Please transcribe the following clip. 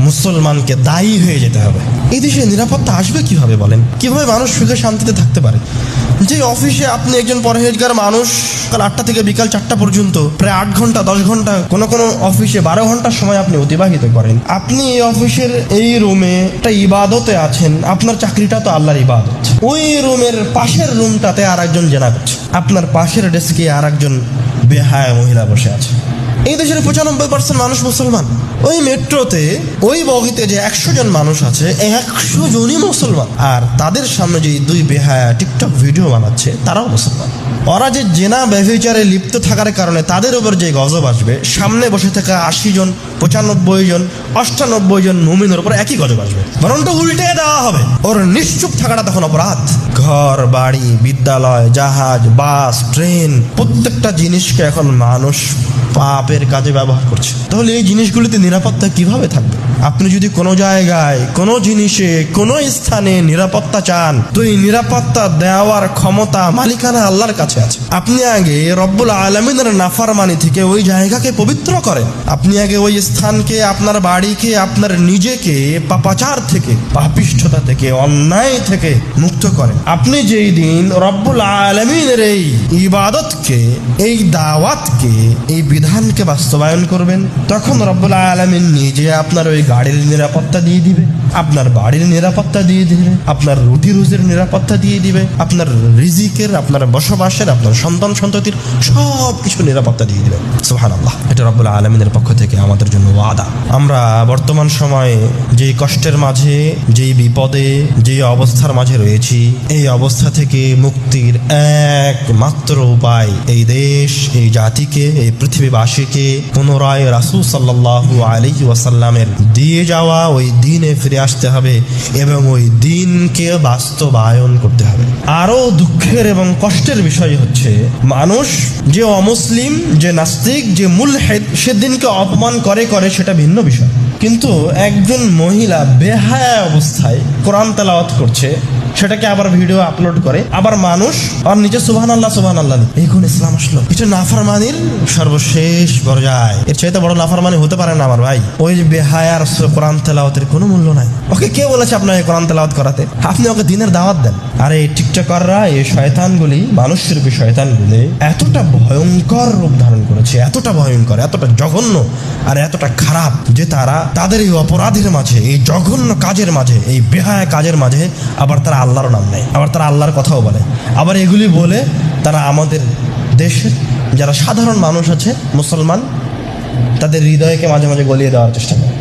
মুসলমানকে দায়ী হয়ে যেতে হবে। এই দেশে নিরাপত্তা আসবে কিভাবে বলেন? কিভাবে মানুষ সুখে শান্তিতে থাকতে পারে? যে অফিসে আপনি একজন পরহেজগার মানুষ, সকাল 8টা থেকে বিকাল 4টা পর্যন্ত প্রায় 8 ঘন্টা 10 ঘন্টা, কোনো অফিসে 12 ঘন্টার সময় আপনি অতিবাহিত করেন। আপনি এই অফিসের এই রুমে একটা ইবাদতে আছেন, আপনার চাকরিটা তো আল্লাহর ইবাদত। ওই রুমের পাশের রুমটাতে আর একজন জেনা করছে, আপনার পাশের ডেস্কে আর একজন বেহায়া মহিলা বসে আছে। এই দেশের 95% মানুষ মুসলমান। ওই মেট্রোতে ওই বগিতে যে 100 জন মানুষ আছে, 100 জনই মুসলমান। আর তাদের সামনে যে 2 বেহায়া টিকটক ভিডিও বানাচ্ছে, তারাও মুসলমান। ওরা যে জেনা ব্যভিচারে লিপ্ত থাকার কারণে তাদের উপর যে গজব আসবে, সামনে বসে থাকা 80 জন 95 জন 98 জন মুমিনের উপর একই গজব আসবে, বরঞ্চ উল্টে দেওয়া হবে। ওর নিশ্চুপ থাকাটা তখন অপরাধ। ঘর বাড়ি, বিদ্যালয়, জাহাজ, বাস, ট্রেন, প্রত্যেকটা জিনিসকে এখন মানুষ পাপের কাজে ব্যবহার করছে। তাহলে এই জিনিসগুলিতে নিরাপত্তা কিভাবে থাকবে? আপনি যদি কোনো জায়গায়, কোনো জিনিসে, কোনো স্থানে নিরাপত্তা চান, তো এই নিরাপত্তা দেওয়ার ক্ষমতা, মালিকানা আল্লাহর কাছে আছে। আপনি আগে রব্বুল আলামিনের নাফরমানি থেকে ওই জায়গাকে পবিত্র করেন। আপনি আগে ওই স্থানকে, আপনার বাড়িকে, আপনার নিজেকে পাপাচার থেকে, পাপিষ্ঠতা থেকে, অন্যায় থেকে মুক্ত করেন। আপনি যেই দিন রব্বুল আলামিনের এই ইবাদতকে, এই দাওয়াতকে, এই বিধানকে বাস্তবায়ন করবেন, তখন রব্বুল আলামিন নিজে আপনার ওই গাড়ির নিরাপত্তা দিয়ে দিবে, আপনার বাড়ির নিরাপত্তা দিয়ে দিবে, আপনার রুটি রুজির নিরাপত্তা দিয়ে দিবে, আপনার রিজিকের, আপনার বসবাসের, আপনার সন্তান সন্ততির সব কিছু নিরাপত্তা দিয়ে দিবে। সুবহানাল্লাহ। এটা রব্বুল আলামিনের পক্ষ থেকে আমাদের জন্য ওয়াদা। আমরা বর্তমান সময়ে যেই কষ্টের মাঝে, যেই বিপদে, যেই অবস্থার মাঝে রয়েছি, এই অবস্থা থেকে মুক্তির একমাত্র উপায় এই দেশ, এই জাতিকে, এই পৃথিবীবাসীকে পুনরায় রাসূল সাল্লাল্লাহু আলাইহি ওয়াসাল্লামের দিয়ে যাওয়া ওই দ্বীনে ফিরে আসতে হবে এবং ওই দ্বীনকে বাস্তবায়ন করতে হবে। আরো দুঃখের এবং কষ্টের বিষয় হচ্ছে, মানুষ যে অমুসলিম, যে নাস্তিক, যে মুলহিদ, সে দ্বীনকে অপমান করে সেটা ভিন্ন বিষয়। কিন্তু একজন মহিলা বেহায়া অবস্থায় কোরআন তেলাওয়াত করছে, সেটাকে আবার ভিডিও আপলোড করে, আবার মানুষ আর নিচে সুবহানাল্লাহ সুবহানাল্লাহ, এই কোন ইসলাম আসলো? এটা নাফরমানির সর্বশেষ পর্যায়। এর চাইতে বড় নাফরমানি হতে পারে না আমার ভাই। ওই বেহায়ার কোরআন তেলাওয়াতের কোনো মূল্য নাই। ওকে কে বলেছে আপনাকে কোরআন তেলাওয়াত করাতে? আপনি ওকে দিনের দাওয়াত দেন। আর এই টিকটকাররা, এই শয়তানগুলি, মানুষের শয়তানগুলি এতটা ভয়ঙ্কর রূপ ধারণ করেছে, এতটা ভয়ঙ্কর, এতটা জঘন্য আর এতটা খারাপ যে তারা তাদের এই অপরাধের মাঝে, এই জঘন্য কাজের মাঝে, এই বেহায়া কাজের মাঝে আবার তারা আল্লাহর নাম নেয়, আবার তারা আল্লাহর কথাও বলে। আবার এগুলি বলে তারা আমাদের দেশের যারা সাধারণ মানুষ আছে, মুসলমান, তাদের হৃদয়কে মাঝে মাঝে গলিয়ে দেওয়ার চেষ্টা করে।